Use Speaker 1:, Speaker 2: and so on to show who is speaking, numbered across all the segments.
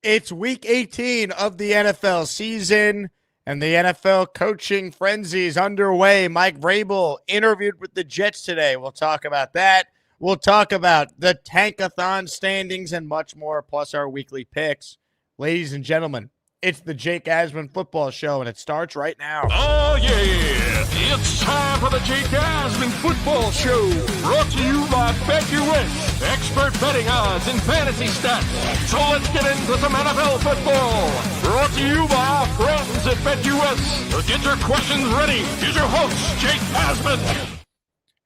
Speaker 1: It's week 18 of the NFL season, and the NFL coaching frenzy is underway. Mike Vrabel interviewed with the Jets today. We'll talk about that. We'll talk about the Tankathon standings and much more, plus our weekly picks. Ladies and gentlemen, it's the Jake Asman Football Show, and it starts right now.
Speaker 2: Oh, yeah. It's time for the Jake Asman Football Show. Brought to you by BetUS. Expert betting odds and fantasy stats. So let's get into some NFL football. Brought to you by our friends at BetUS. So get your questions ready. Here's your host, Jake Asman.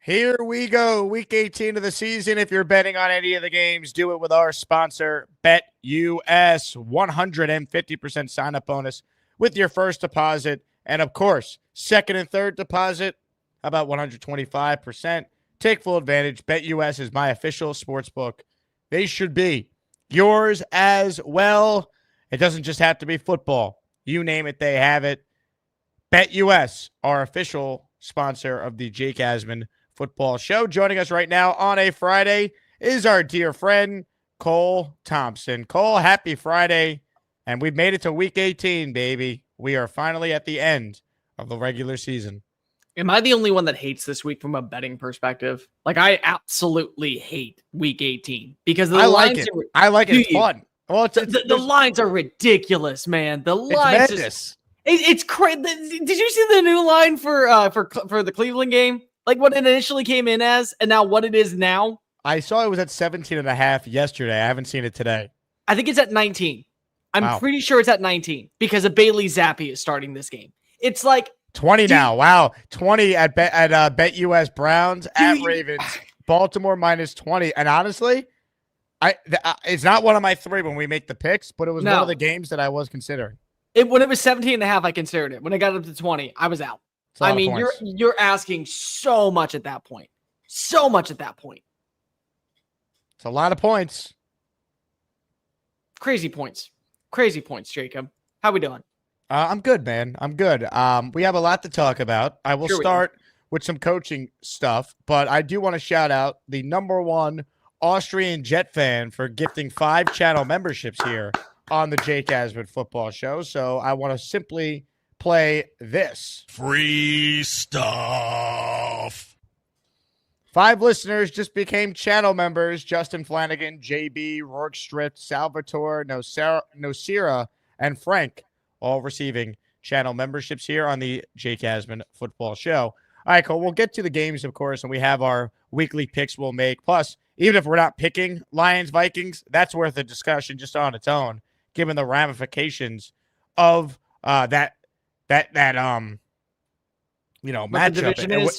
Speaker 1: Here we go, week 18 of the season. If you're betting on any of the games, do it with our sponsor, BetUS. 150% sign-up bonus with your first deposit. And, of course, second and third deposit, about 125%. Take full advantage. BetUS is my official sports book. They should be yours as well. It doesn't just have to be football. You name it, they have it. BetUS, our official sponsor of the Jake Asman Football Show. Joining us right now on a Friday is our dear friend, Cole Thompson. Cole, happy Friday. And we've made it to week 18, baby. We are finally at the end of the regular season.
Speaker 3: Am I the only one that hates this week from a betting perspective? Like, I absolutely hate week 18 because the
Speaker 1: lines it. I like it. It's fun. Well,
Speaker 3: the lines are ridiculous, man. The lines it's crazy. Did you see the new line for the Cleveland game? Like what it initially came in as, and now what it is now?
Speaker 1: I saw it was at 17.5 yesterday. I haven't seen it today.
Speaker 3: I think it's at 19. I'm pretty sure it's at 19 because of Bailey Zappi is starting this game. It's like
Speaker 1: 20 now. Wow. 20 at BetUS Browns at Ravens. Baltimore minus 20. And honestly, it's not one of my three when we make the picks, but it was one of the games that I was considering.
Speaker 3: When it was 17.5, I considered it. When I got up to 20, I was out. I mean, you're asking so much at that point. So much at that point.
Speaker 1: It's a lot of points.
Speaker 3: Crazy points. Crazy points, Jacob. How we doing?
Speaker 1: I'm good, man. I'm good. We have a lot to talk about. I will start with some coaching stuff, but I do want to shout out the #1 Austrian Jet fan for gifting 5 channel memberships here on the Jake Asman Football Show. So I want to simply play this.
Speaker 2: Free stuff.
Speaker 1: 5 listeners just became channel members. Justin Flanagan, JB, Rourke Strift, Salvatore, Nosira, and Frank, all receiving channel memberships here on the Jake Asman Football Show. All right, Cole, we'll get to the games, of course, and we have our weekly picks we'll make. Plus, even if we're not picking Lions, Vikings, that's worth a discussion just on its own, given the ramifications of that matchup and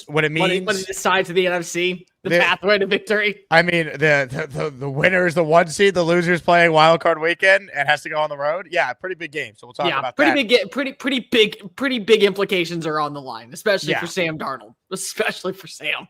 Speaker 1: what it means.
Speaker 3: What it decides to the NFC, the pathway to victory.
Speaker 1: I mean, the winner is the 1 seed, the loser's playing wild card weekend and has to go on the road. Yeah, pretty big game. So we'll talk about that.
Speaker 3: Pretty big implications are on the line, especially for Sam Darnold. Especially for Sam.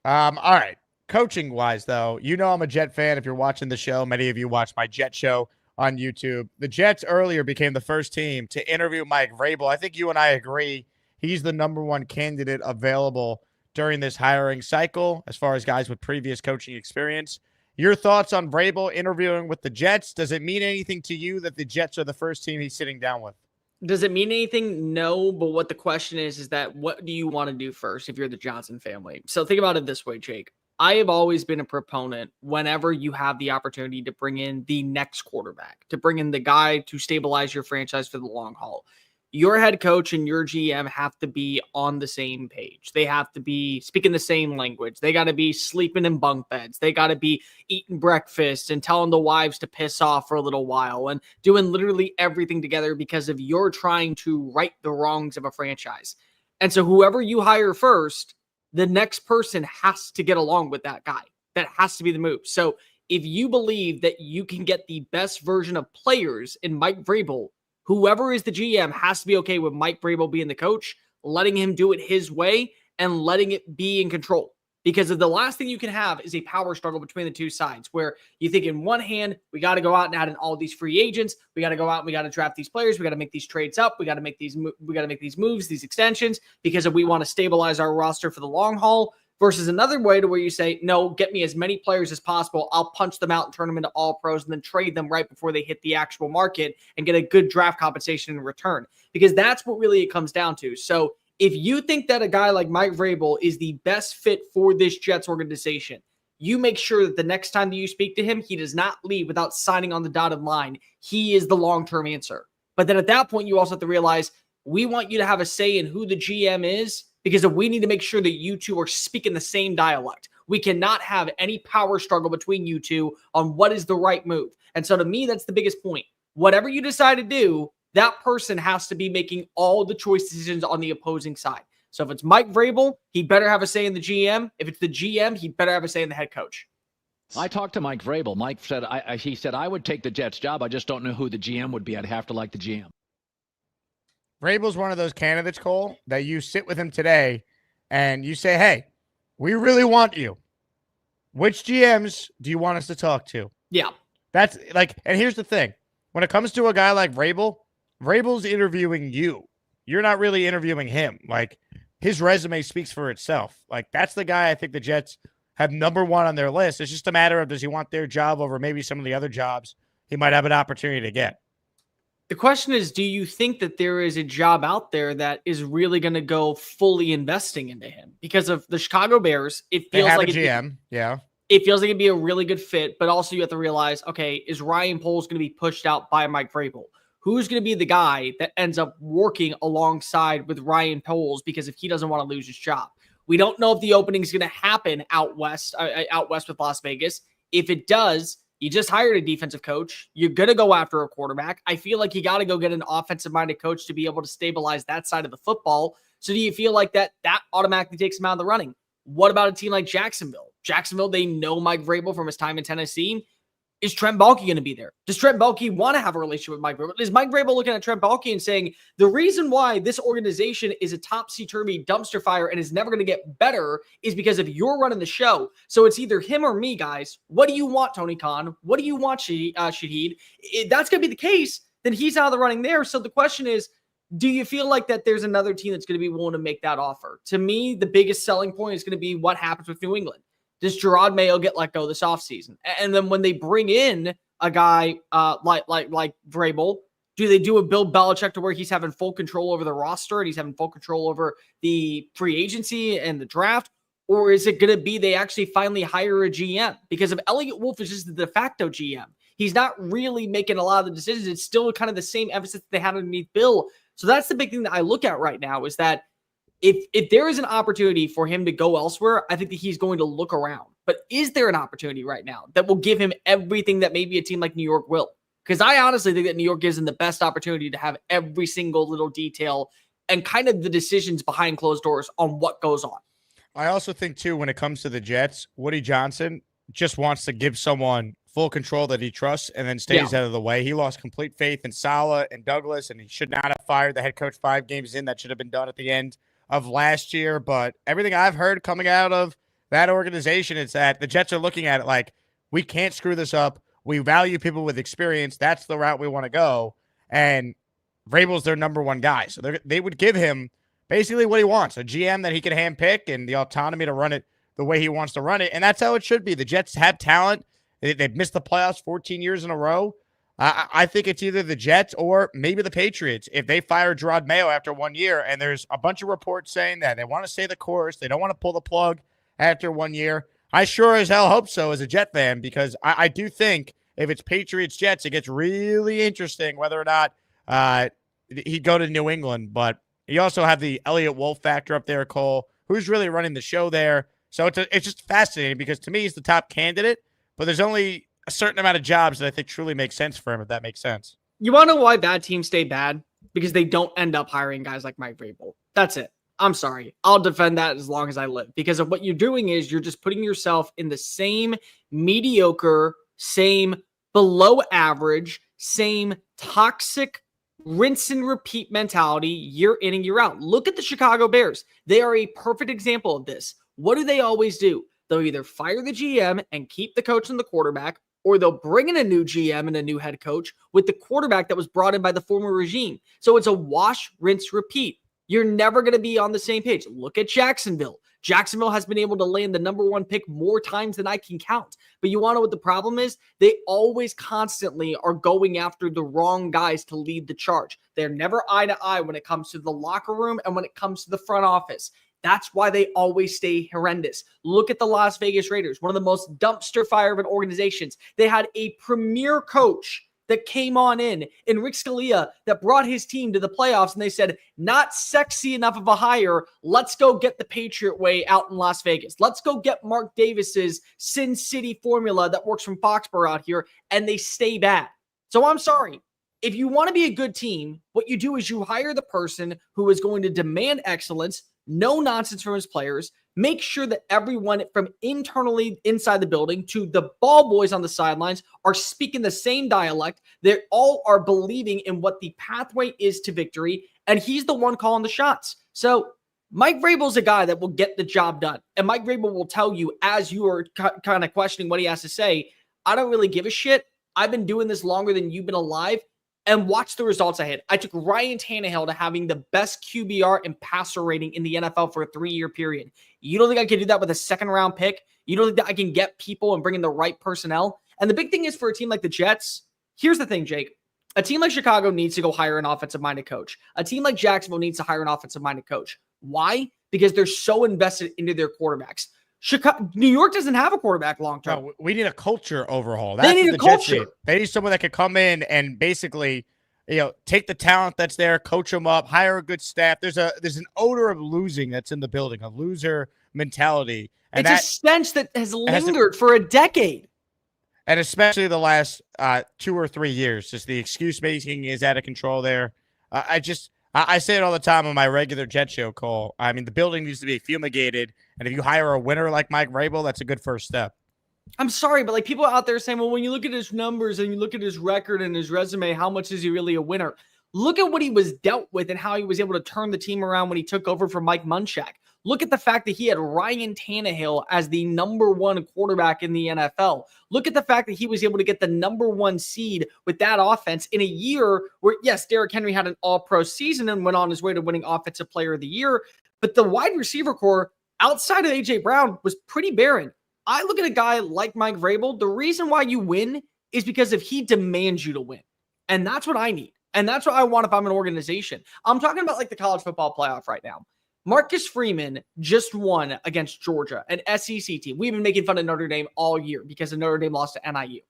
Speaker 1: All right. Coaching wise, though, I'm a Jet fan. If you're watching the show, many of you watch my Jet show on YouTube. The Jets earlier became the first team to interview Mike Vrabel. I think you and I agree he's the #1 candidate available during this hiring cycle as far as guys with previous coaching experience. Your thoughts on Vrabel interviewing with the Jets? Does it mean anything to you that the Jets are the first team he's sitting down with?
Speaker 3: Does it mean anything? No, but what the question is that what do you want to do first if you're the Johnson family? So think about it this way, Jake. I have always been a proponent whenever you have the opportunity to bring in the next quarterback, to bring in the guy to stabilize your franchise for the long haul. Your head coach and your GM have to be on the same page. They have to be speaking the same language. They got to be sleeping in bunk beds. They got to be eating breakfast and telling the wives to piss off for a little while and doing literally everything together because of you're trying to right the wrongs of a franchise. And so whoever you hire first, the next person has to get along with that guy. That has to be the move. So if you believe that you can get the best version of players in Mike Vrabel, whoever is the GM has to be okay with Mike Vrabel being the coach, letting him do it his way, and letting it be in control. Because of the last thing you can have is a power struggle between the two sides where you think in one hand, we got to go out and add in all these free agents. We got to go out and we got to draft these players. We got to make these trades up. We got to make these moves, these extensions because we want to stabilize our roster for the long haul versus another way to where you say, no, get me as many players as possible. I'll punch them out and turn them into all pros and then trade them right before they hit the actual market and get a good draft compensation in return, because that's what really it comes down to. So if you think that a guy like Mike Vrabel is the best fit for this Jets organization, you make sure that the next time that you speak to him, he does not leave without signing on the dotted line. He is the long-term answer. But then at that point, you also have to realize we want you to have a say in who the GM is, because we need to make sure that you two are speaking the same dialect. We cannot have any power struggle between you two on what is the right move. And so to me, that's the biggest point. Whatever you decide to do, that person has to be making all the choice decisions on the opposing side. So if it's Mike Vrabel, he better have a say in the GM. If it's the GM, he better have a say in the head coach.
Speaker 4: I talked to Mike Vrabel. Mike said, he said, I would take the Jets job. I just don't know who the GM would be. I'd have to like the GM.
Speaker 1: Vrabel's one of those candidates, Cole, that you sit with him today and you say, hey, we really want you. Which GMs do you want us to talk to?
Speaker 3: Yeah.
Speaker 1: That's like, and here's the thing. When it comes to a guy like Vrabel, Vrabel's interviewing you. You're not really interviewing him. Like, his resume speaks for itself. Like, that's the guy I think the Jets have number one on their list. It's just a matter of, does he want their job over maybe some of the other jobs he might have an opportunity to get?
Speaker 3: The question is, do you think that there is a job out there that is really going to go fully investing into him? Because of the Chicago Bears, it feels like
Speaker 1: a GM. Yeah.
Speaker 3: It feels like it'd be a really good fit, but also you have to realize, okay, is Ryan Poles going to be pushed out by Mike Vrabel? Who's going to be the guy that ends up working alongside with Ryan Poles? Because if he doesn't want to lose his job, we don't know if the opening is going to happen out west with Las Vegas. If it does, you just hired a defensive coach. You're going to go after a quarterback. I feel like you got to go get an offensive-minded coach to be able to stabilize that side of the football. So do you feel like that automatically takes him out of the running? What about a team like Jacksonville? Jacksonville, they know Mike Vrabel from his time in Tennessee. Is Trent Baalke going to be there? Does Trent Baalke want to have a relationship with Mike Vrabel? Is Mike Vrabel looking at Trent Baalke and saying, the reason why this organization is a topsy-turvy dumpster fire and is never going to get better is because if you're running the show. So it's either him or me, guys. What do you want, Tony Khan? What do you want, Shahid? If that's going to be the case, then he's out of the running there. So the question is, do you feel like that there's another team that's going to be willing to make that offer? To me, the biggest selling point is going to be what happens with New England. Does Gerard Mayo get let go this offseason? And then when they bring in a guy like Vrabel, do they do a Bill Belichick to where he's having full control over the roster and he's having full control over the free agency and the draft? Or is it going to be they actually finally hire a GM? Because if Elliott Wolf is just the de facto GM, he's not really making a lot of the decisions. It's still kind of the same emphasis that they had underneath Bill. So that's the big thing that I look at right now is that if there is an opportunity for him to go elsewhere, I think that he's going to look around. But is there an opportunity right now that will give him everything that maybe a team like New York will? Because I honestly think that New York gives him the best opportunity to have every single little detail and kind of the decisions behind closed doors on what goes on.
Speaker 1: I also think, too, when it comes to the Jets, Woody Johnson just wants to give someone full control that he trusts and then stays out of the way. He lost complete faith in Saleh and Douglas, and he should not have fired the head coach 5 games in. That should have been done at the end of last year. But everything I've heard coming out of that organization is that the Jets are looking at it like, we can't screw this up. We value people with experience. That's the route we want to go. And Vrabel's their number one guy. So they would give him basically what he wants, a GM that he can handpick and the autonomy to run it the way he wants to run it. And that's how it should be. The Jets have talent. They've missed the playoffs 14 years in a row. I think it's either the Jets or maybe the Patriots. If they fire Gerard Mayo after 1 year, and there's a bunch of reports saying that they want to stay the course, they don't want to pull the plug after 1 year. I sure as hell hope so as a Jet fan, because I do think if it's Patriots-Jets, it gets really interesting whether or not he'd go to New England. But you also have the Elliott Wolf factor up there, Cole, who's really running the show there. So it's just fascinating because to me he's the top candidate, but there's only a certain amount of jobs that I think truly make sense for him, if that makes sense.
Speaker 3: You want to know why bad teams stay bad? Because they don't end up hiring guys like Mike Vrabel. That's it. I'm sorry. I'll defend that as long as I live. Because of what you're doing is you're just putting yourself in the same mediocre, same below average, same toxic rinse and repeat mentality year in and year out. Look at the Chicago Bears. They are a perfect example of this. What do they always do? They'll either fire the GM and keep the coach and the quarterback, or they'll bring in a new GM and a new head coach with the quarterback that was brought in by the former regime. So it's a wash, rinse, repeat. You're never going to be on the same page. Look at Jacksonville. Jacksonville has been able to land the number 1 pick more times than I can count. But you want to know what the problem is? They always constantly are going after the wrong guys to lead the charge. They're never eye to eye when it comes to the locker room and when it comes to the front office. That's why they always stay horrendous. Look at the Las Vegas Raiders, one of the most dumpster fire of organizations. They had a premier coach that came on in Rick Scalia, that brought his team to the playoffs, and they said, not sexy enough of a hire. Let's go get the Patriot way out in Las Vegas. Let's go get Mark Davis's Sin City formula that works from Foxborough out here, and they stay bad. So I'm sorry. If you want to be a good team, what you do is you hire the person who is going to demand excellence, no nonsense from his players, make sure that everyone from internally inside the building to the ball boys on the sidelines are speaking the same dialect. They all are believing in what the pathway is to victory, and he's the one calling the shots. So Mike Vrabel is a guy that will get the job done, and Mike Vrabel will tell you as you are kind of questioning what he has to say, I don't really give a shit. I've been doing this longer than you've been alive. And watch the results I had. I took Ryan Tannehill to having the best QBR and passer rating in the NFL for a 3-year period. You don't think I can do that with a 2nd-round pick? You don't think that I can get people and bring in the right personnel? And the big thing is for a team like the Jets, here's the thing, Jake. A team like Chicago needs to go hire an offensive-minded coach. A team like Jacksonville needs to hire an offensive-minded coach. Why? Because they're so invested into their quarterbacks. New York doesn't have a quarterback long-term.
Speaker 1: No, we need a culture overhaul.
Speaker 3: They need a culture.
Speaker 1: They need someone that can come in and basically, take the talent that's there, coach them up, hire a good staff. There's an odor of losing that's in the building, a loser mentality. And
Speaker 3: it's a stench that has lingered for a decade.
Speaker 1: And especially the last 2 or 3 years, just the excuse making is out of control there. I say it all the time on my regular Jet Show call. I mean, the building needs to be fumigated, and if you hire a winner like Mike Vrabel, that's a good first step.
Speaker 3: I'm sorry, but people out there saying, well, when you look at his numbers and you look at his record and his resume, how much is he really a winner? Look at what he was dealt with and how he was able to turn the team around when he took over from Mike Munchak. Look at the fact that he had Ryan Tannehill as the number 1 quarterback in the NFL. Look at the fact that he was able to get the number 1 seed with that offense in a year where, yes, Derrick Henry had an all-pro season and went on his way to winning Offensive Player of the Year, but the wide receiver core outside of A.J. Brown was pretty barren. I look at a guy like Mike Vrabel, the reason why you win is because if he demands you to win. And that's what I need. And that's what I want if I'm an organization. I'm talking about the college football playoff right now. Marcus Freeman just won against Georgia, an SEC team. We've been making fun of Notre Dame all year because Notre Dame lost to NIU.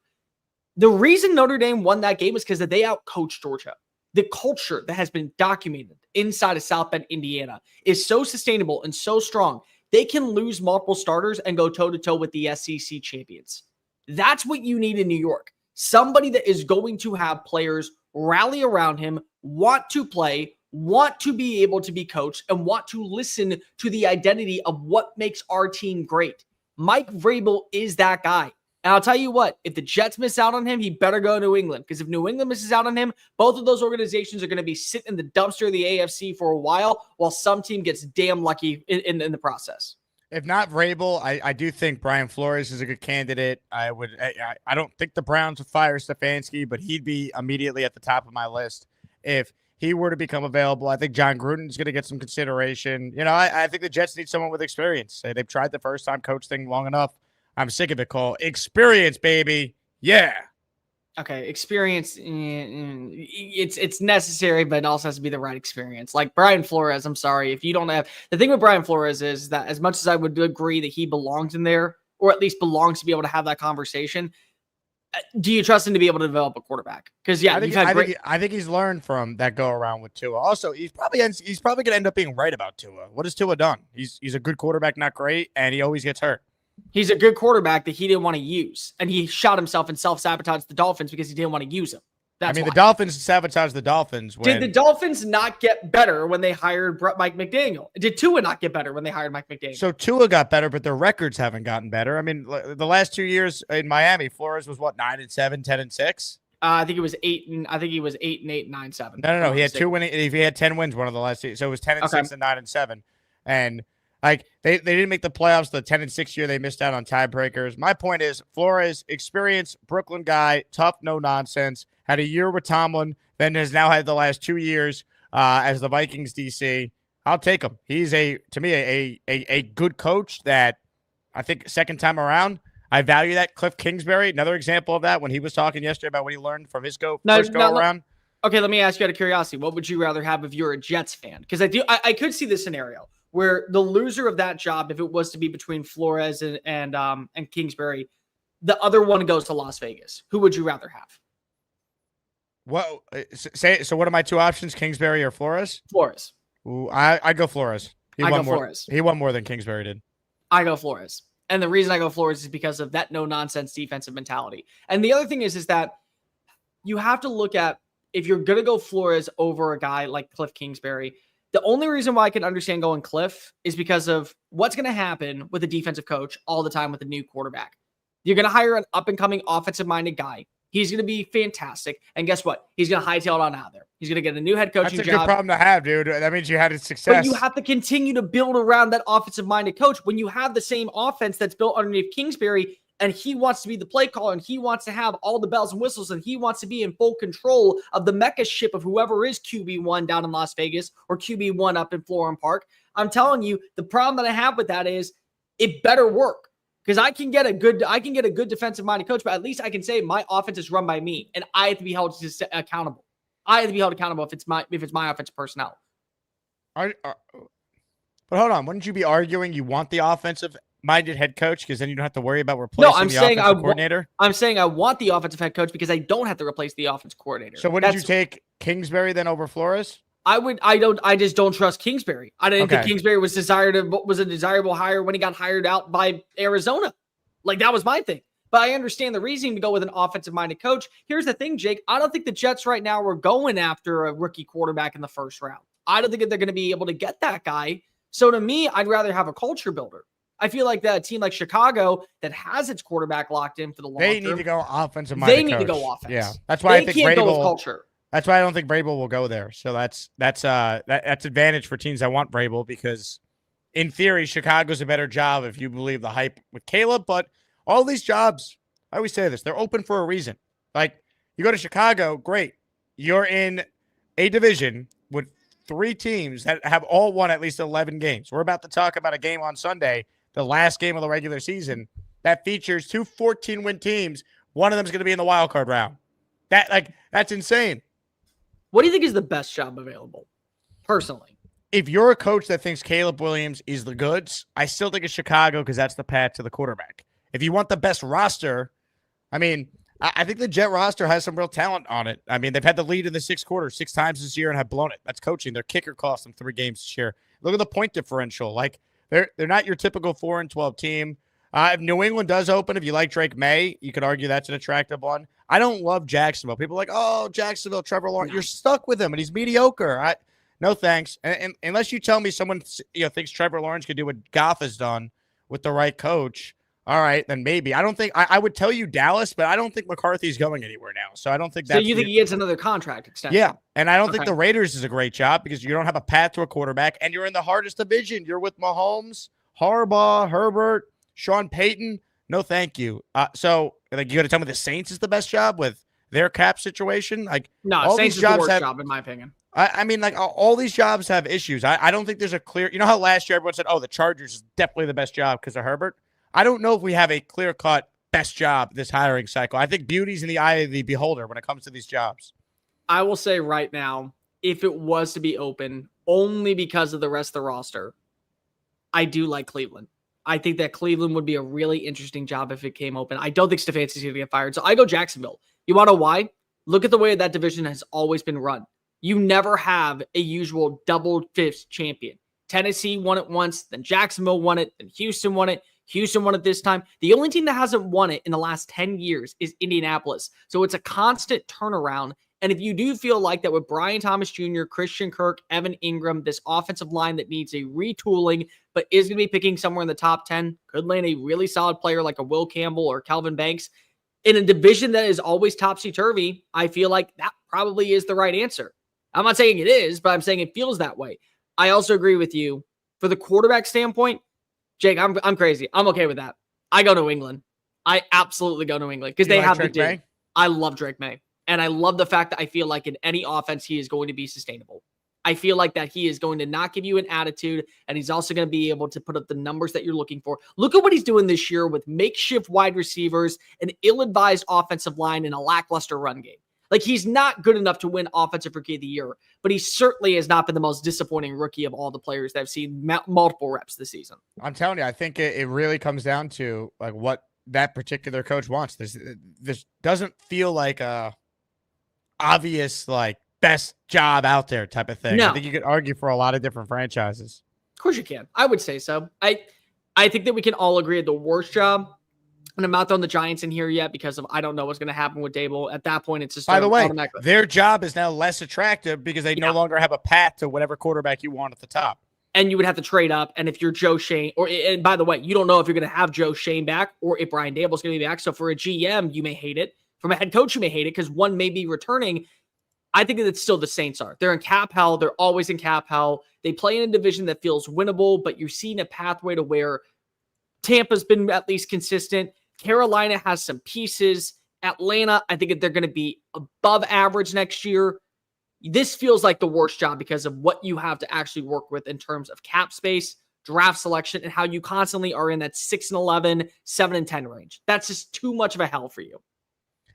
Speaker 3: The reason Notre Dame won that game is because they outcoached Georgia. The culture that has been documented inside of South Bend, Indiana is so sustainable and so strong. They can lose multiple starters and go toe-to-toe with the SEC champions. That's what you need in New York. Somebody that is going to have players rally around him, want to play, want to be able to be coached, and want to listen to the identity of what makes our team great. Mike Vrabel is that guy. And I'll tell you what, if the Jets miss out on him, he better go to New England. Because if New England misses out on him, both of those organizations are going to be sitting in the dumpster of the AFC for a while some team gets damn lucky in the process.
Speaker 1: If not Vrabel, I do think Brian Flores is a good candidate. I don't think the Browns would fire Stefanski, but he'd be immediately at the top of my list if he were to become available. I think John Gruden's going to get some consideration. I think the Jets need someone with experience. They've tried the first-time coach thing long enough. I'm sick of it, Cole. Experience, baby. Yeah.
Speaker 3: Okay, experience, it's necessary, but it also has to be the right experience. Like Brian Flores, I'm sorry. If you don't have – the thing with Brian Flores is that as much as I would agree that he belongs in there, or at least belongs to be able to have that conversation, do you trust him to be able to develop a quarterback? Because, yeah,
Speaker 1: I think he's learned from that go-around with Tua. Also, he's probably going to end up being right about Tua. What has Tua done? He's a good quarterback, not great, and he always gets hurt.
Speaker 3: He's a good quarterback that he didn't want to use. And he shot himself and self-sabotaged the Dolphins because he didn't want to use him. That's why.
Speaker 1: The Dolphins sabotaged the Dolphins.
Speaker 3: Did the Dolphins not get better when they hired Mike McDaniel? Did Tua not get better when they hired Mike McDaniel?
Speaker 1: So Tua got better, but their records haven't gotten better. The last 2 years in Miami, Flores was 9-7, 10-6.
Speaker 3: I think it was 8 and 8, 9-7.
Speaker 1: No. He had 2 wins. If he had 10 wins one of the last 2, so it was 10-6 and 9-7. And they didn't make the playoffs. The 10-6 year, they missed out on tiebreakers. My point is, Flores, experienced Brooklyn guy, tough, no nonsense. Had a year with Tomlin, then has now had the last 2 years as the Vikings DC. I'll take him. He's to me a good coach that I think second time around. I value that. Cliff Kingsbury, another example of that when he was talking yesterday about what he learned from his first go around.
Speaker 3: Okay, let me ask you out of curiosity. What would you rather have if you're a Jets fan? Because I could see this scenario where the loser of that job, if it was to be between Flores and Kingsbury, the other one goes to Las Vegas. Who would you rather have?
Speaker 1: Well, so what are my two options? Kingsbury or Flores?
Speaker 3: Flores.
Speaker 1: Ooh, I go Flores. He won more than Kingsbury did.
Speaker 3: I go Flores. And the reason I go Flores is because of that no-nonsense defensive mentality. And the other thing is that you have to look at, if you're going to go Flores over a guy like Cliff Kingsbury, the only reason why I can understand going Cliff is because of what's going to happen with a defensive coach all the time with a new quarterback. You're going to hire an up-and-coming offensive-minded guy. He's going to be fantastic. And guess what? He's going to hightail it on out there. He's going to get a new head coaching job.
Speaker 1: That's a good problem to have, dude. That means you had success.
Speaker 3: But you have to continue to build around that offensive-minded coach. When you have the same offense that's built underneath Kingsbury, and he wants to be the play caller, and he wants to have all the bells and whistles, and he wants to be in full control of the mecha ship of whoever is QB1 down in Las Vegas or QB1 up in Florham Park. I'm telling you, the problem that I have with that is it better work. Because I can get a good defensive-minded coach, but at least I can say my offense is run by me, and I have to be held accountable. I have to be held accountable if it's my offensive personnel.
Speaker 1: But hold on, wouldn't you be arguing you want the offensive-minded head coach because then you don't have to worry about replacing the offensive coordinator?
Speaker 3: I'm saying I want the offensive head coach because I don't have to replace the offensive coordinator.
Speaker 1: So wouldn't you take Kingsbury then over Flores?
Speaker 3: I just don't trust Kingsbury. I didn't think Kingsbury was a desirable hire when he got hired out by Arizona. Like, that was my thing. But I understand the reasoning to go with an offensive-minded coach. Here's the thing, Jake. I don't think the Jets right now are going after a rookie quarterback in the first round. I don't think that they're going to be able to get that guy. So to me, I'd rather have a culture builder. I feel like that team like Chicago that has its quarterback locked in for the long term.
Speaker 1: They need to go offensive-minded.
Speaker 3: They need to go offense.
Speaker 1: Yeah, that's why I think
Speaker 3: can't go with culture.
Speaker 1: That's why I don't think Vrabel will go there. So that's advantage for teams that want Vrabel because, in theory, Chicago's a better job if you believe the hype with Caleb. But all these jobs, I always say this, they're open for a reason. Like, you go to Chicago, great. You're in a division with 3 teams that have all won at least 11 games. We're about to talk about a game on Sunday, the last game of the regular season, that features 2 14-win teams. One of them is going to be in the wild card round. That's insane.
Speaker 3: What do you think is the best job available, personally?
Speaker 1: If you're a coach that thinks Caleb Williams is the goods, I still think it's Chicago because that's the path to the quarterback. If you want the best roster, I mean, I think the Jet roster has some real talent on it. I mean, they've had the lead in the 6th quarter 6 times this year and have blown it. That's coaching. Their kicker cost them 3 games this year. Look at the point differential. Like, they're not your typical 4-12 team. If New England does open, if you like Drake May, you could argue that's an attractive one. I don't love Jacksonville. People are like, oh, Jacksonville, Trevor Lawrence. You're stuck with him, and he's mediocre. No thanks. And unless you tell me someone thinks Trevor Lawrence could do what Goff has done with the right coach, all right, then maybe. I don't think I would tell you Dallas, but I don't think McCarthy's going anywhere now. So I don't think that's.
Speaker 3: So you think he gets another contract extension?
Speaker 1: Yeah, and I don't think the Raiders is a great job because you don't have a path to a quarterback, and you're in the hardest division. You're with Mahomes, Harbaugh, Herbert, Sean Payton. No, thank you. So, like, you got to tell me the Saints is the best job with their cap situation? Like,
Speaker 3: no, all Saints these jobs is the worst job in my opinion.
Speaker 1: I mean, like, all these jobs have issues. I don't think there's a clear. You know how last year everyone said, "Oh, the Chargers is definitely the best job because of Herbert." I don't know if we have a clear-cut best job this hiring cycle. I think beauty's in the eye of the beholder when it comes to these jobs.
Speaker 3: I will say right now, if it was to be open, only because of the rest of the roster, I do like Cleveland. I think that Cleveland would be a really interesting job if it came open. I don't think Stefanski's going to get fired, so I go Jacksonville. You want to know why? Look at the way that division has always been run. You never have a usual double fifth champion. Tennessee won it once, then Jacksonville won it, then Houston won it. Houston won it this time. The only team that hasn't won it in the last 10 years is Indianapolis. So it's a constant turnaround. And if you do feel like that with Brian Thomas Jr., Christian Kirk, Evan Ingram, this offensive line that needs a retooling, but is going to be picking somewhere in the top 10, could land a really solid player like a Will Campbell or Calvin Banks, in a division that is always topsy-turvy, I feel like that probably is the right answer. I'm not saying it is, but I'm saying it feels that way. I also agree with you. For the quarterback standpoint, Jake, I'm crazy. I'm okay with that. I go New England. I absolutely go New England because they have the dude. I love Drake May. And I love the fact that I feel like in any offense, he is going to be sustainable. I feel like that he is going to not give you an attitude, and he's also going to be able to put up the numbers that you're looking for. Look at what he's doing this year with makeshift wide receivers, an ill-advised offensive line, and a lackluster run game. Like, he's not good enough to win Offensive Rookie of the Year, but he certainly has not been the most disappointing rookie of all the players that have seen multiple reps this season.
Speaker 1: I'm telling you, I think it really comes down to like what that particular coach wants. This doesn't feel like a obvious like best job out there type of thing.
Speaker 3: No.
Speaker 1: I think you could argue for a lot of different franchises.
Speaker 3: Of course you can. I would say so. I think that we can all agree at the worst job. And I'm not throwing the Giants in here yet because I don't know what's going to happen with Dable. At that point, it's just
Speaker 1: by the way, their job is now less attractive because they no longer have a path to whatever quarterback you want at the top.
Speaker 3: And you would have to trade up. And if you're Joe Shane, and by the way, you don't know if you're going to have Joe Shane back or if Brian Dable's going to be back. So for a GM, you may hate it. From a head coach, you may hate it because one may be returning. I think that it's still the Saints are. They're in cap hell. They're always in cap hell. They play in a division that feels winnable, but you're seeing a pathway to where Tampa's been at least consistent. Carolina has some pieces. Atlanta, I think that they're going to be above average next year. This feels like the worst job because of what you have to actually work with in terms of cap space, draft selection, and how you constantly are in that 6-11, 7-10 range. That's just too much of a hell for you.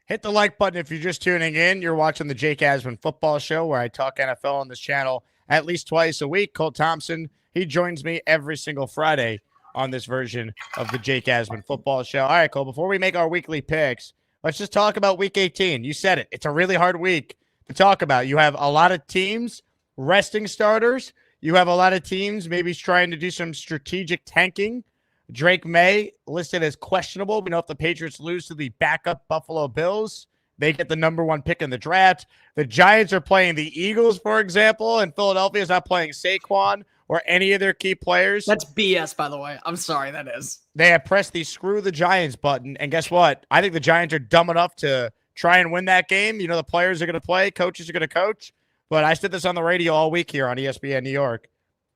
Speaker 1: Hit the like button if you're just tuning in. You're watching the Jake Asman Football Show, where I talk NFL on this channel at least twice a week. Cole Thompson, he joins me every single Friday on this version of the Jake Asman Football Show. All right, Cole, before we make our weekly picks, let's just talk about Week 18. You said it. It's a really hard week to talk about. You have a lot of teams resting starters. You have a lot of teams maybe trying to do some strategic tanking. Drake May listed as questionable. We know if the Patriots lose to the backup Buffalo Bills, they get the number 1 pick in the draft. The Giants are playing the Eagles, for example, and Philadelphia is not playing Saquon or any of their key players.
Speaker 3: That's BS, by the way. I'm sorry, that is.
Speaker 1: They have pressed the screw the Giants button, and guess what? I think the Giants are dumb enough to try and win that game. You know, the players are going to play, coaches are going to coach, but I said this on the radio all week here on ESPN New York.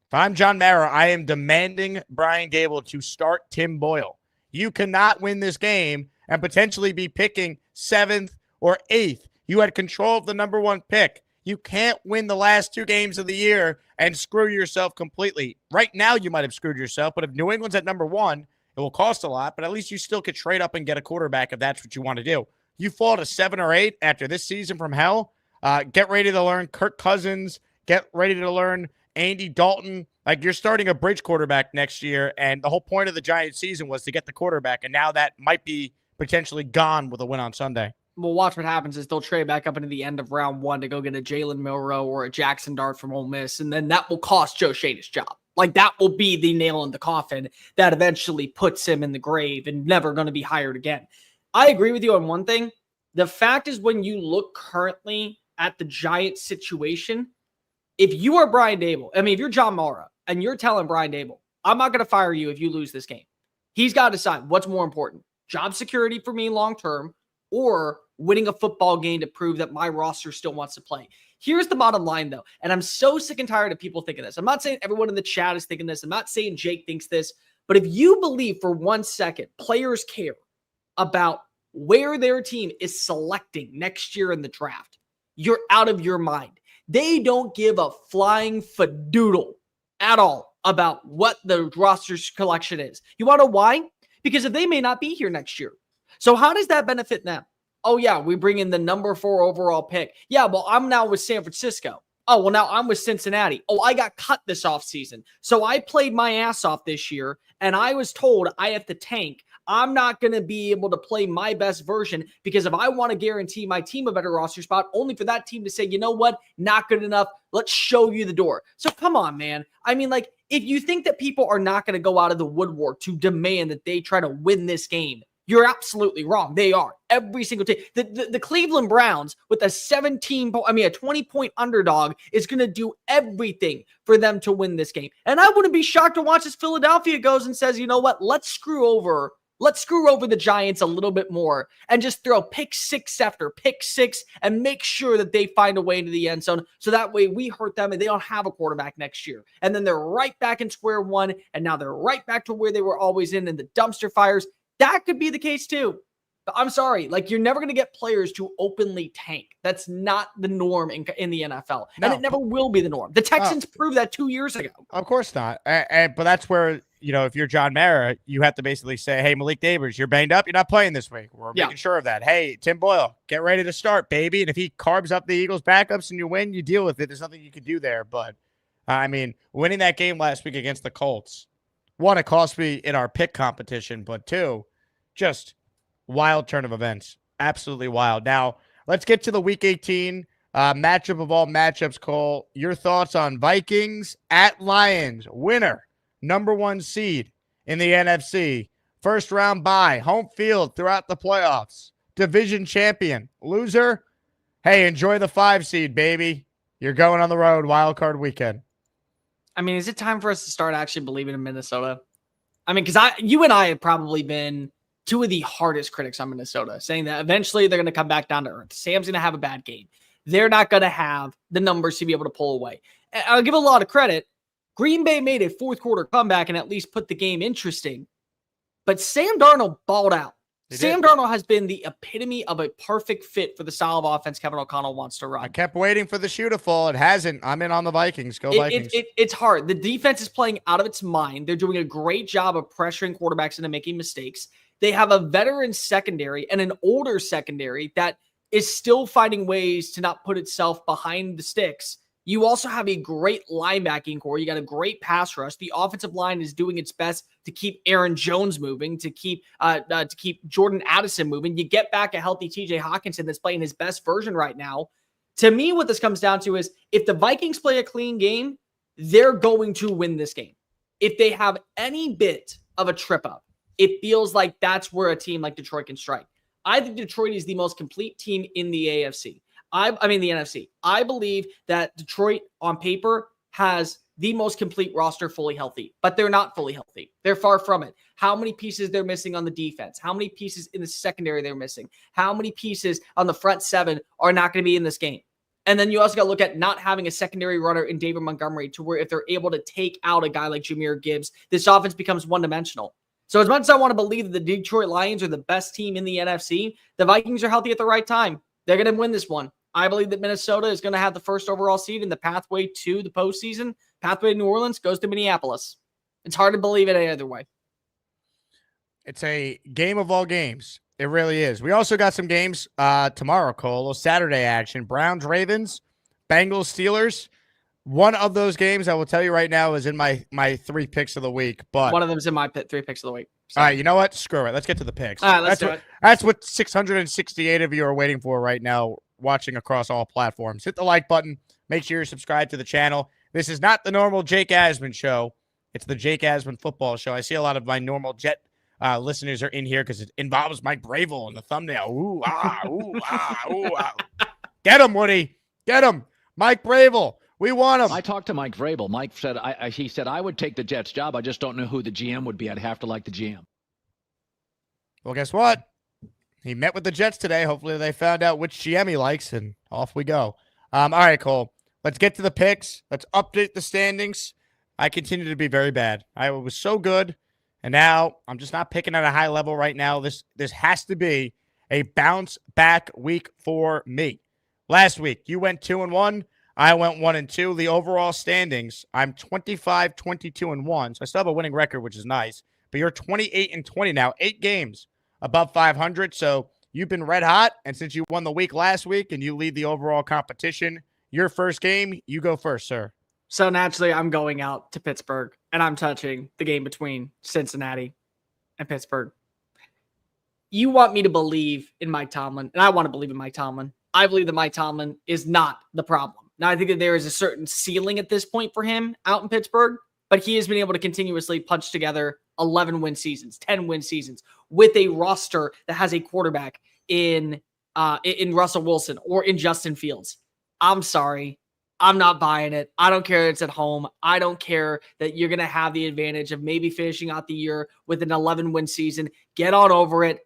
Speaker 1: If I'm John Mara, I am demanding Brian Gable to start Tim Boyle. You cannot win this game and potentially be picking 7th or 8th. You had control of the number 1 pick. You can't win the last 2 games of the year and screw yourself completely. Right now, you might have screwed yourself, but if New England's at number 1, it will cost a lot, but at least you still could trade up and get a quarterback if that's what you want to do. You fall to 7 or 8 after this season from hell. Get ready to learn Kirk Cousins. Get ready to learn Andy Dalton. Like, you're starting a bridge quarterback next year, and the whole point of the Giants season was to get the quarterback, and now that might be potentially gone with a win on Sunday.
Speaker 3: Well, watch what happens is they'll trade back up into the end of round 1 to go get a Jalen Milroe or a Jackson Dart from Ole Miss, and then that will cost Joe Shane his job. Like, that will be the nail in the coffin that eventually puts him in the grave and never going to be hired again. I agree with you on one thing. The fact is, when you look currently at the Giants situation, if you are Brian Dable, I mean, if you're John Mara and you're telling Brian Dable, I'm not going to fire you if you lose this game, he's got to decide what's more important, job security for me long-term or winning a football game to prove that my roster still wants to play. Here's the bottom line, though, and I'm so sick and tired of people thinking this. I'm not saying everyone in the chat is thinking this. I'm not saying Jake thinks this, but if you believe for 1 second players care about where their team is selecting next year in the draft, you're out of your mind. They don't give a flying fadoodle at all about what the roster collection is. You want to know why? Because if they may not be here next year. So how does that benefit them? Oh, yeah, we bring in the number 4 overall pick. Yeah, well, I'm now with San Francisco. Oh, well, now I'm with Cincinnati. Oh, I got cut this offseason. So I played my ass off this year, and I was told I have to tank. I'm not going to be able to play my best version because if I want to guarantee my team a better roster spot, only for that team to say, you know what, not good enough, let's show you the door. So come on, man. I mean, like, if you think that people are not going to go out of the woodwork to demand that they try to win this game, you're absolutely wrong. They are. Every single team. The Cleveland Browns with a 20-point underdog is going to do everything for them to win this game. And I wouldn't be shocked to watch as Philadelphia goes and says, you know what, let's screw over the Giants a little bit more and just throw pick 6 after pick 6 and make sure that they find a way into the end zone. So that way we hurt them and they don't have a quarterback next year. And then they're right back in square one. And now they're right back to where they were always in the dumpster fires. That could be the case too. But I'm sorry, like you're never going to get players to openly tank. That's not the norm in the NFL, and it never will be the norm. The Texans proved that 2 years ago.
Speaker 1: Of course not. But that's where, if you're John Mara, you have to basically say, hey, Malik Neighbors, you're banged up. You're not playing this week. We're making sure of that. Hey, Tim Boyle, get ready to start, baby. And if he carbs up the Eagles' backups and you win, you deal with it. There's nothing you can do there. But, winning that game last week against the Colts, one, it cost me in our pick competition, but two, just wild turn of events. Absolutely wild. Now, let's get to the Week 18 matchup of all matchups, Cole. Your thoughts on Vikings at Lions, winner, number 1 seed in the NFC, first round bye, home field throughout the playoffs, division champion, loser. Hey, enjoy the 5 seed, baby. You're going on the road, wild card weekend.
Speaker 3: Is it time for us to start actually believing in Minnesota? Because you and I have probably been two of the hardest critics on Minnesota, saying that eventually they're going to come back down to earth. Sam's going to have a bad game. They're not going to have the numbers to be able to pull away. And I'll give a lot of credit. Green Bay made a fourth quarter comeback and at least put the game interesting. But Sam Darnold balled out. Sam Darnold has been the epitome of a perfect fit for the style of offense Kevin O'Connell wants to run.
Speaker 1: I kept waiting for the shoe to fall. It hasn't. I'm in on the Vikings. Go Vikings.
Speaker 3: It's hard. The defense is playing out of its mind. They're doing a great job of pressuring quarterbacks into making mistakes. They have a veteran secondary and an older secondary that is still finding ways to not put itself behind the sticks. You also have a great linebacking core. You got a great pass rush. The offensive line is doing its best to keep Aaron Jones moving, to keep Jordan Addison moving. You get back a healthy TJ Hawkinson that's playing his best version right now. To me, what this comes down to is if the Vikings play a clean game, they're going to win this game. If they have any bit of a trip up, it feels like that's where a team like Detroit can strike. I think Detroit is the most complete team in the AFC. The NFC. I believe that Detroit on paper has the most complete roster fully healthy, but they're not fully healthy. They're far from it. How many pieces they're missing on the defense? How many pieces in the secondary they're missing? How many pieces on the front seven are not going to be in this game? And then you also got to look at not having a secondary runner in David Montgomery to where if they're able to take out a guy like Jahmyr Gibbs, this offense becomes one-dimensional. So as much as I want to believe that the Detroit Lions are the best team in the NFC, the Vikings are healthy at the right time. They're going to win this one. I believe that Minnesota is going to have the first overall seed in the pathway to the postseason. Pathway to New Orleans goes to Minneapolis. It's hard to believe it any other way.
Speaker 1: It's a game of all games. It really is. We also got some games tomorrow, Cole. A little Saturday action. Browns, Ravens, Bengals, Steelers. One of those games, I will tell you right now, is in my 3 picks of the week. But
Speaker 3: one of them is in my 3 picks of the week.
Speaker 1: So. All right, you know what? Screw it. Let's get to the picks.
Speaker 3: All right, let's do it.
Speaker 1: That's what 668 of you are waiting for right now, watching across all platforms. Hit the like button. Make sure you're subscribed to the channel. This is not the normal Jake Asman show. It's the Jake Asman Football Show. I see a lot of my normal Jet listeners are in here because it involves Mike Vrabel in the thumbnail. Ooh, ah, ooh, ah, ooh, ah. Get him, Woody. Get him. Mike Vrabel. We want him.
Speaker 4: I talked to Mike Vrabel. Mike said, he said, I would take the Jets job. I just don't know who the GM would be. I'd have to like the GM.
Speaker 1: Well, guess what? He met with the Jets today. Hopefully they found out which GM he likes, and off we go. All right, Cole. Let's get to the picks. Let's update the standings. I continue to be very bad. I was so good, and now I'm just not picking at a high level right now. This has to be a bounce-back week for me. Last week, you went 2-1. I went 1-2. The overall standings, I'm 25, 22, and 1. So I still have a winning record, which is nice. But you're 28 and 20 now, 8 games above 500. So you've been red hot. And since you won the week last week and you lead the overall competition, your first game, you go first, sir.
Speaker 3: So naturally, I'm going out to Pittsburgh and I'm touching the game between Cincinnati and Pittsburgh. You want me to believe in Mike Tomlin, and I want to believe in Mike Tomlin. I believe that Mike Tomlin is not the problem. Now, I think that there is a certain ceiling at this point for him out in Pittsburgh, but he has been able to continuously punch together 11-win seasons, 10-win seasons with a roster that has a quarterback in Russell Wilson or in Justin Fields. I'm sorry. I'm not buying it. I don't care that it's at home. I don't care that you're going to have the advantage of maybe finishing out the year with an 11-win season. Get on over it.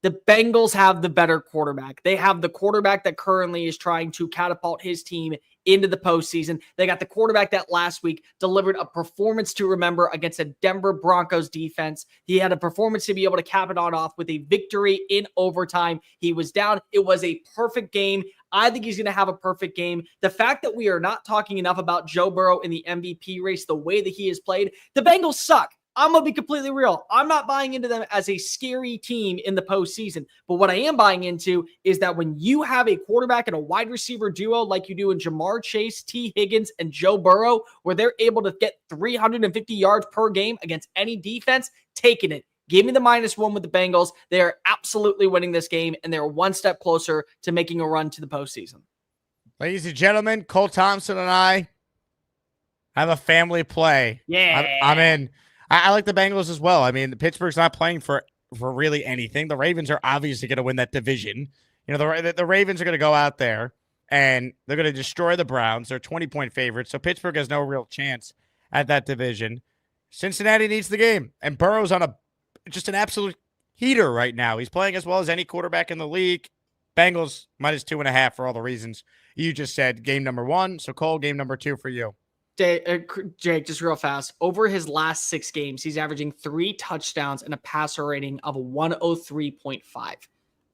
Speaker 3: The Bengals have the better quarterback. They have the quarterback that currently is trying to catapult his team into the postseason. They got the quarterback that last week delivered a performance to remember against a Denver Broncos defense. He had a performance to be able to cap it on off with a victory in overtime. He was down. It was a perfect game. I think he's going to have a perfect game. The fact that we are not talking enough about Joe Burrow in the MVP race, the way that he has played, the Bengals suck. I'm going to be completely real. I'm not buying into them as a scary team in the postseason. But what I am buying into is that when you have a quarterback and a wide receiver duo like you do in Jamar Chase, T. Higgins, and Joe Burrow, where they're able to get 350 yards per game against any defense, taking it. Give me the -1 with the Bengals. They are absolutely winning this game, and they're one step closer to making a run to the postseason.
Speaker 1: Ladies and gentlemen, Cole Thompson and I have a family play.
Speaker 3: Yeah.
Speaker 1: I'm in. I like the Bengals as well. I mean, Pittsburgh's not playing for really anything. The Ravens are obviously going to win that division. You know, the Ravens are going to go out there and they're going to destroy the Browns. They're 20-point favorites, so Pittsburgh has no real chance at that division. Cincinnati needs the game, and Burrow's on just an absolute heater right now. He's playing as well as any quarterback in the league. Bengals -2.5 for all the reasons you just said. Game number 1. So, Cole, game number 2 for you.
Speaker 3: Jake, just real fast. Over his last 6 games, he's averaging 3 touchdowns and a passer rating of 103.5.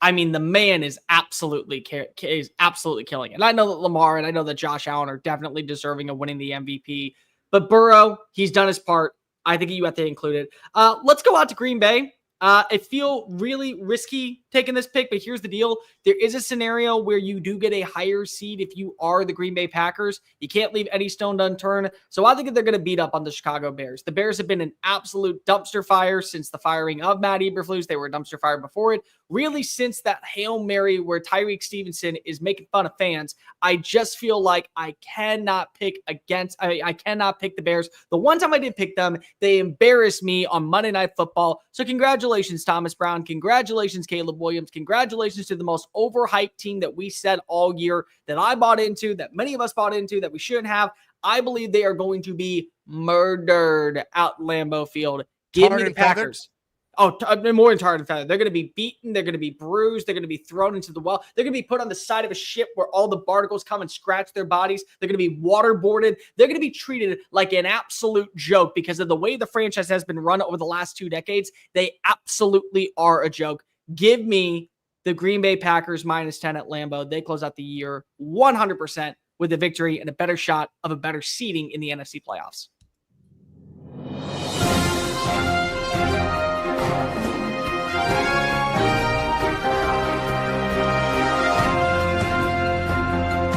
Speaker 3: I mean, the man is absolutely killing it. And I know that Lamar and I know that Josh Allen are definitely deserving of winning the MVP. But Burrow, he's done his part. I think you have to include it. Let's go out to Green Bay. I feel really risky taking this pick, but here's the deal. There is a scenario where you do get a higher seed if you are the Green Bay Packers. You can't leave any stone unturned. So I think they're going to beat up on the Chicago Bears. The Bears have been an absolute dumpster fire since the firing of Matt Eberflus. They were a dumpster fire before it. Really, since that Hail Mary where Tyreek Stevenson is making fun of fans, I just feel like I cannot pick the Bears. The one time I did pick them, they embarrassed me on Monday Night Football. So congratulations, Thomas Brown. Congratulations, Caleb Williams. Congratulations to the most overhyped team that we said all year, that I bought into, that many of us bought into, that we shouldn't have. I believe they are going to be murdered out Lambeau Field. Give me the Packers. Oh, more than tarred and feathered. They're going to be beaten. They're going to be bruised. They're going to be thrown into the well. They're going to be put on the side of a ship where all the barnacles come and scratch their bodies. They're going to be waterboarded. They're going to be treated like an absolute joke because of the way the franchise has been run over the last 2 decades. They absolutely are a joke. Give me the Green Bay Packers -10 at Lambeau. They close out the year 100% with a victory and a better shot of a better seeding in the NFC playoffs.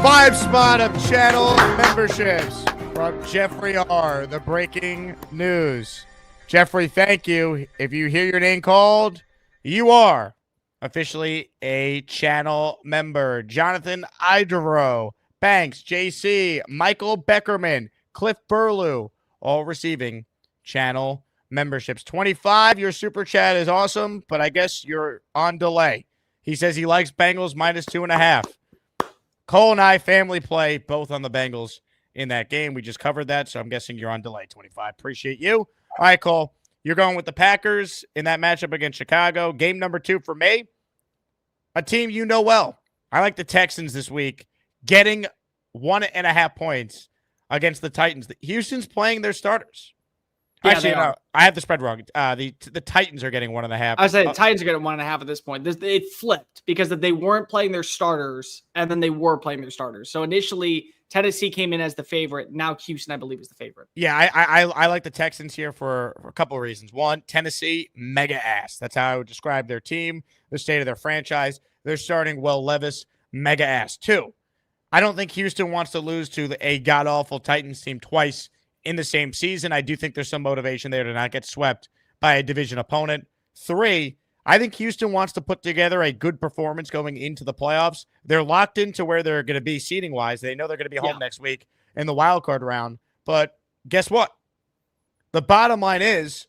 Speaker 1: Five spot of channel memberships from Jeffrey R. The breaking news. Jeffrey, thank you. If you hear your name called, you are officially a channel member. Jonathan Idero, Banks, JC, Michael Beckerman, Cliff Burlew, all receiving channel memberships. 25, your super chat is awesome, but I guess you're on delay. He says he likes Bengals -2.5. Cole and I, family play, both on the Bengals in that game. We just covered that, so I'm guessing you're on delay, 25. Appreciate you. All right, Cole, you're going with the Packers in that matchup against Chicago. Game number 2 for me, a team you know well. I like the Texans this week, getting 1.5 points against the Titans. Houston's playing their starters.
Speaker 3: Yeah,
Speaker 1: actually, no, I have the spread wrong. The Titans are getting 1.5.
Speaker 3: I say the Titans are getting 1.5 at this point. It flipped because they weren't playing their starters, and then they were playing their starters. So initially, Tennessee came in as the favorite. Now Houston, I believe, is the favorite.
Speaker 1: Yeah, I like the Texans here for a couple of reasons. One, Tennessee, mega ass. That's how I would describe their team, the state of their franchise. They're starting Will Levis, mega ass. 2, I don't think Houston wants to lose to a god-awful Titans team twice in the same season. I do think there's some motivation there to not get swept by a division opponent. 3, I think Houston wants to put together a good performance going into the playoffs. They're locked into where they're going to be seeding-wise. They know they're going to be home next week in the wild card round. But guess what? The bottom line is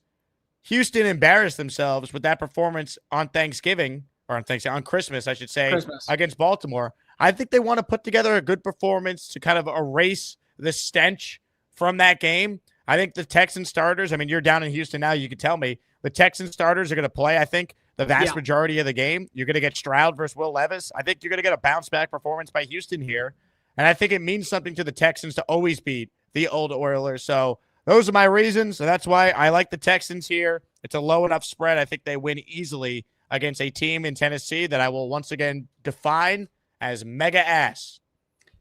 Speaker 1: Houston embarrassed themselves with that performance on Thanksgiving, or on Christmas, I should say, against Baltimore. I think they want to put together a good performance to kind of erase the stench from that game. I think the Texan starters, I mean, you're down in Houston now, you can tell me, the Texan starters are going to play. I think the vast majority of the game. You're going to get Stroud versus Will Levis. I think you're going to get a bounce-back performance by Houston here. And I think it means something to the Texans to always beat the old Oilers. So those are my reasons. So that's why I like the Texans here. It's a low enough spread. I think they win easily against a team in Tennessee that I will once again define as mega ass.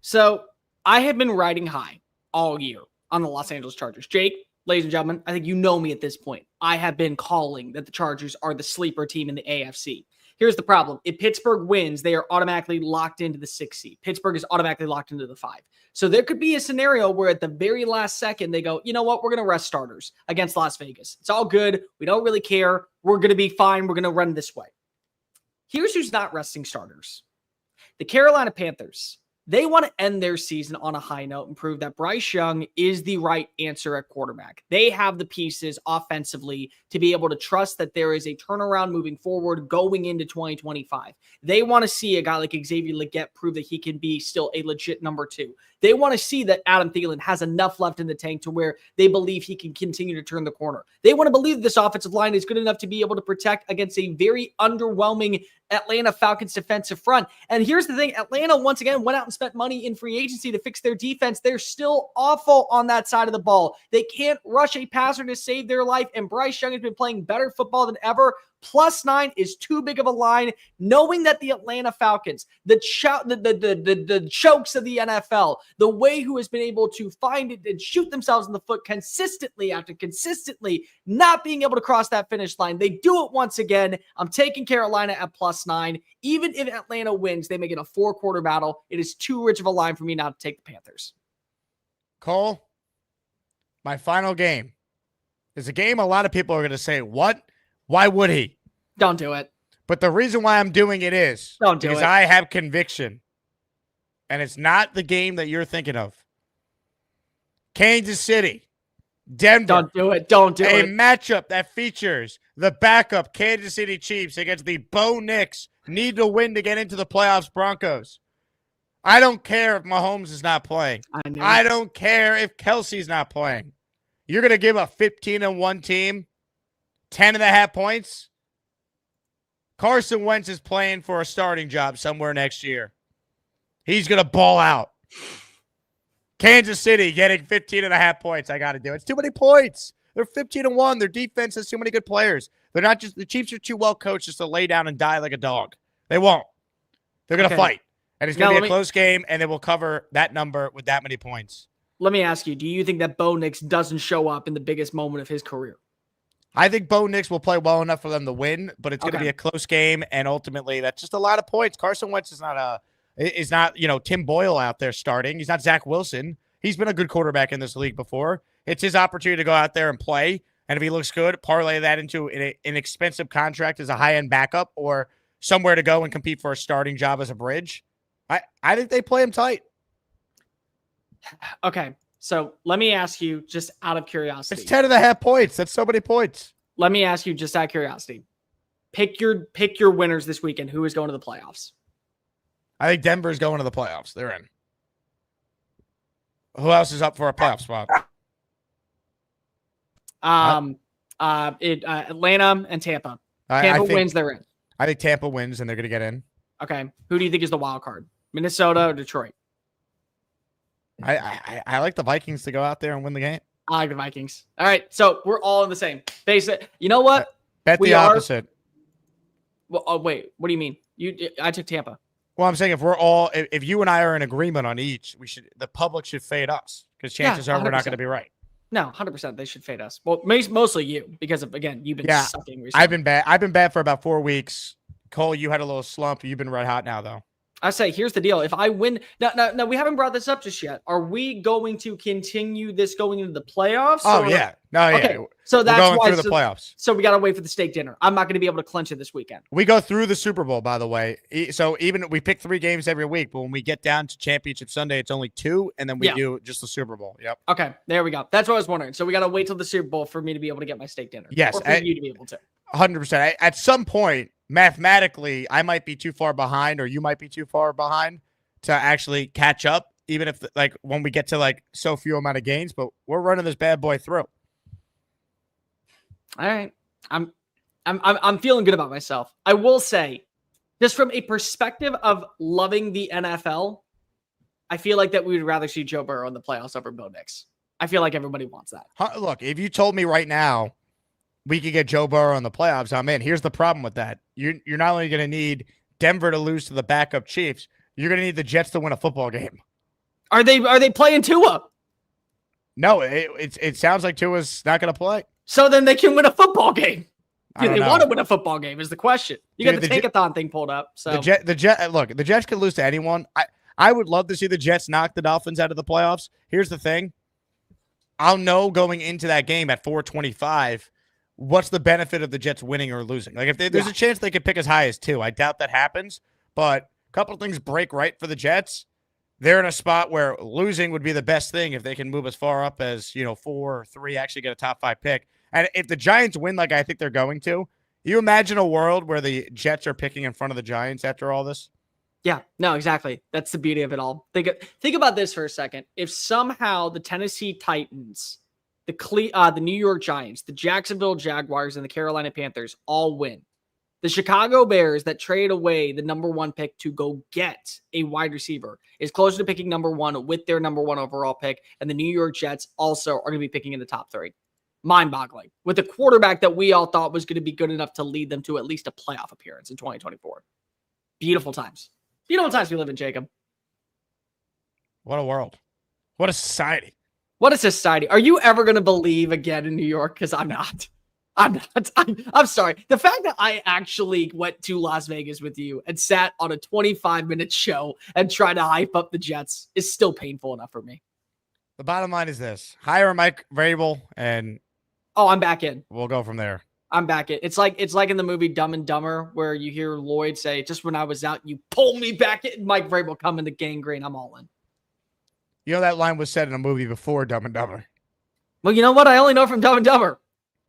Speaker 3: So I have been riding high all year on the Los Angeles Chargers. Jake, ladies and gentlemen, I think you know me at this point. I have been calling that the Chargers are the sleeper team in the AFC. Here's the problem. If Pittsburgh wins, they are automatically locked into the 6th seed. Pittsburgh is automatically locked into the 5. So there could be a scenario where at the very last second, they go, you know what? We're going to rest starters against Las Vegas. It's all good. We don't really care. We're going to be fine. We're going to run this way. Here's who's not resting starters. The Carolina Panthers. They want to end their season on a high note and prove that Bryce Young is the right answer at quarterback. They have the pieces offensively to be able to trust that there is a turnaround moving forward going into 2025. They want to see a guy like Xavier Legette prove that he can be still a legit number 2. They want to see that Adam Thielen has enough left in the tank to where they believe he can continue to turn the corner. They want to believe this offensive line is good enough to be able to protect against a very underwhelming Atlanta Falcons defensive front. And here's the thing. Atlanta, once again, went out and spent money in free agency to fix their defense. They're still awful on that side of the ball. They can't rush a passer to save their life. And Bryce Young has been playing better football than ever. +9 is too big of a line, knowing that the Atlanta Falcons, the chokes of the NFL, the way who has been able to find it and shoot themselves in the foot consistently after consistently not being able to cross that finish line. They do it once again. I'm taking Carolina at +9. Even if Atlanta wins, they make it a 4-quarter battle. It is too rich of a line for me not to take the Panthers.
Speaker 1: Cole, my final game is a game a lot of people are going to say, what? Why would he?
Speaker 3: Don't do it.
Speaker 1: But the reason why I'm doing it is because I have conviction. And it's not the game that you're thinking of. Kansas City, Denver.
Speaker 3: Don't do it. Don't do it.
Speaker 1: A matchup that features the backup Kansas City Chiefs against the Bo Nix need to win to get into the playoffs Broncos. I don't care if Mahomes is not playing. I don't care if Kelsey's not playing. You're going to give a 15-1 team 10.5 points? Carson Wentz is playing for a starting job somewhere next year. He's going to ball out. Kansas City getting 15.5 points. I got to do it. It's too many points. They're 15-1. Their defense has too many good players. They're not just, the Chiefs are too well coached just to lay down and die like a dog. They won't. They're going to fight. And it's going to be a close game, and they will cover that number with that many points.
Speaker 3: Let me ask you, do you think that Bo Nix doesn't show up in the biggest moment of his career?
Speaker 1: I think Bo Nix will play well enough for them to win, but it's going to be a close game, and ultimately that's just a lot of points. Carson Wentz is not Tim Boyle out there starting. He's not Zach Wilson. He's been a good quarterback in this league before. It's his opportunity to go out there and play, and if he looks good, parlay that into an expensive contract as a high-end backup or somewhere to go and compete for a starting job as a bridge. I think they play him tight.
Speaker 3: Okay. So let me ask you, just out of curiosity.
Speaker 1: It's 10.5 points. That's so many points.
Speaker 3: Let me ask you, just out of curiosity. Pick your winners this weekend. Who is going to the playoffs?
Speaker 1: I think Denver's going to the playoffs. They're in. Who else is up for a playoff spot?
Speaker 3: Atlanta and Tampa. Tampa wins, they're in.
Speaker 1: I think Tampa wins, and they're going to get in.
Speaker 3: Okay. Who do you think is the wild card? Minnesota or Detroit?
Speaker 1: I like the Vikings to go out there and win the game.
Speaker 3: I like the Vikings. All right, so we're all in the same. Basic. You know what?
Speaker 1: Bet the opposite.
Speaker 3: Well, oh, wait. What do you mean? I took Tampa.
Speaker 1: Well, I'm saying if you and I are in agreement on each, the public should fade us because chances are we're not going to be right.
Speaker 3: No, 100%. They should fade us. Well, mostly you because again, you've been sucking recently.
Speaker 1: I've been bad for about 4 weeks. Cole, you had a little slump. You've been red hot now, though.
Speaker 3: I say, here's the deal. If I win, no, we haven't brought this up just yet. Are we going to continue this going into the playoffs?
Speaker 1: Yeah. No, yeah.
Speaker 3: Okay. So that's
Speaker 1: going
Speaker 3: why
Speaker 1: through the playoffs.
Speaker 3: So we got to wait for the steak dinner. I'm not going to be able to clinch it this weekend.
Speaker 1: We go through the Super Bowl, by the way. So even we pick 3 games every week, but when we get down to Championship Sunday, it's only 2, and then we do just the Super Bowl. Yep.
Speaker 3: Okay, there we go. That's what I was wondering. So we got to wait till the Super Bowl for me to be able to get my steak dinner.
Speaker 1: Yes,
Speaker 3: or for you to be able to.
Speaker 1: 100%. At some point, mathematically, I might be too far behind, or you might be too far behind to actually catch up, even if when we get to so few amount of games, but we're running this bad boy through.
Speaker 3: All right. I'm feeling good about myself. I will say, just from a perspective of loving the NFL, I feel like that we would rather see Joe Burrow in the playoffs over Bo Nix. I feel like everybody wants that.
Speaker 1: Look, if you told me right now we could get Joe Burrow in the playoffs, I'm in. Here's the problem with that. You're not only going to need Denver to lose to the backup Chiefs, you're going to need the Jets to win a football game.
Speaker 3: Are they playing Tua?
Speaker 1: No, it sounds like Tua's not going to play.
Speaker 3: So then they can win a football game. Do they
Speaker 1: know.
Speaker 3: want to win a football game is the question. You got the tankathon thing pulled up. So
Speaker 1: look, the Jets can lose to anyone. I would love to see the Jets knock the Dolphins out of the playoffs. Here's the thing. I'll know going into that game at 425 what's the benefit of the Jets winning or losing. Like if there's a chance they could pick as high as 2. I doubt that happens, but a couple of things break right for the Jets. They're in a spot where losing would be the best thing if they can move as far up as, 4 or 3, actually get a top 5 pick. And if the Giants win like I think they're going to, you imagine a world where the Jets are picking in front of the Giants after all this?
Speaker 3: Yeah, no, exactly. That's the beauty of it all. Think about this for a second. If somehow the Tennessee Titans, the New York Giants, the Jacksonville Jaguars, and the Carolina Panthers all win, the Chicago Bears that trade away the number 1 pick to go get a wide receiver is closer to picking number 1 with their number 1 overall pick, and the New York Jets also are going to be picking in the top 3. Mind-boggling. With a quarterback that we all thought was going to be good enough to lead them to at least a playoff appearance in 2024. Beautiful times. Beautiful times we live in, Jacob.
Speaker 1: What a world. What a society.
Speaker 3: What a society. Are you ever going to believe again in New York? Because I'm not. I'm sorry. The fact that I actually went to Las Vegas with you and sat on a 25-minute show and tried to hype up the Jets is still painful enough for me.
Speaker 1: The bottom line is this. Hire Mike Vrabel, and
Speaker 3: I'm back in.
Speaker 1: We'll go from there.
Speaker 3: I'm back in. It's like in the movie Dumb and Dumber where you hear Lloyd say, just when I was out, you pull me back in. Mike Vrabel coming to gangrene. I'm all in.
Speaker 1: That line was said in a movie before Dumb and Dumber.
Speaker 3: Well, you know what? I only know from Dumb and Dumber.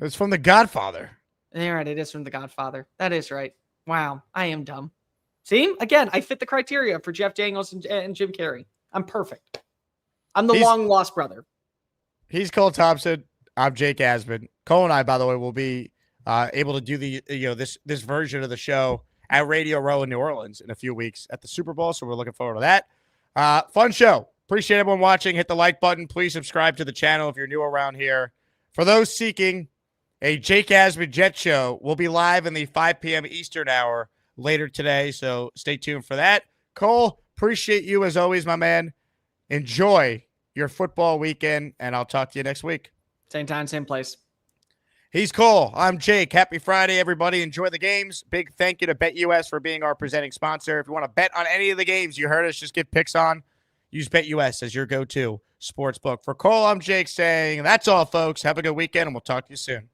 Speaker 1: It was from The Godfather.
Speaker 3: Yeah, right. It is from The Godfather. That is right. Wow. I am dumb. See? Again, I fit the criteria for Jeff Daniels and Jim Carrey. I'm perfect. I'm the long-lost brother. He's
Speaker 1: Cole Thompson. I'm Jake Asman. Cole and I, by the way, will be able to do the this version of the show at Radio Row in New Orleans in a few weeks at the Super Bowl, so we're looking forward to that. Fun show. Appreciate everyone watching. Hit the like button. Please subscribe to the channel if you're new around here. For those seeking a Jake Asman Jet show, we'll be live in the 5 p.m. Eastern hour later today, so stay tuned for that. Cole, appreciate you as always, my man. Enjoy your football weekend, and I'll talk to you next week.
Speaker 3: Same time, same place.
Speaker 1: He's Cole. I'm Jake. Happy Friday, everybody. Enjoy the games. Big thank you to BetUS for being our presenting sponsor. If you want to bet on any of the games you heard us just get picks on, use BetUS as your go-to sports book. For Cole, I'm Jake saying that's all, folks. Have a good weekend, and we'll talk to you soon.